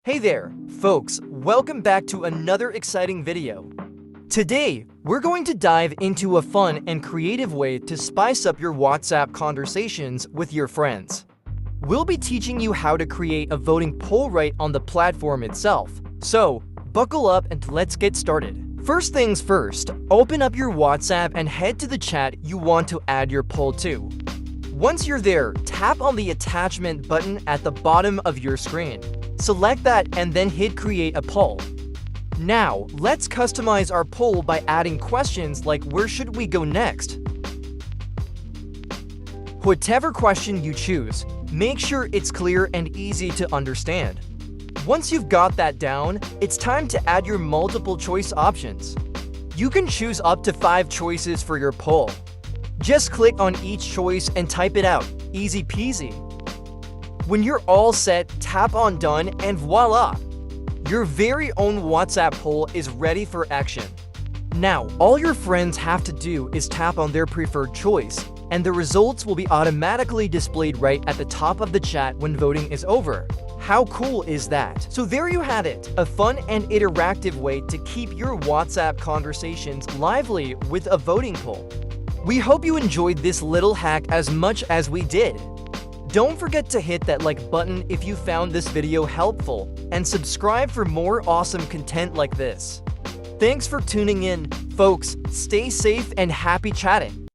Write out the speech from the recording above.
Hey there, folks, welcome back to another exciting video. Today, we're going to dive into a fun and creative way to spice up your WhatsApp conversations with your friends. We'll be teaching you how to create a voting poll right on the platform itself. So, buckle up and let's get started. First things first, open up your WhatsApp and head to the chat you want to add your poll to. Once you're there, tap on the attachment button at the bottom of your screen. Select that and then hit create a poll. Now, let's customize our poll by adding questions like where should we go next? Whatever question you choose, make sure it's clear and easy to understand. Once you've got that down, it's time to add your multiple choice options. You can choose up to 5 choices for your poll. Just click on each choice and type it out, easy peasy. When you're all set, tap on done and voila! Your very own WhatsApp poll is ready for action. Now, all your friends have to do is tap on their preferred choice, and the results will be automatically displayed right at the top of the chat when voting is over. How cool is that? So there you had it, a fun and interactive way to keep your WhatsApp conversations lively with a voting poll. We hope you enjoyed this little hack as much as we did. Don't forget to hit that like button if you found this video helpful, and subscribe for more awesome content like this. Thanks for tuning in, folks. Stay safe and happy chatting.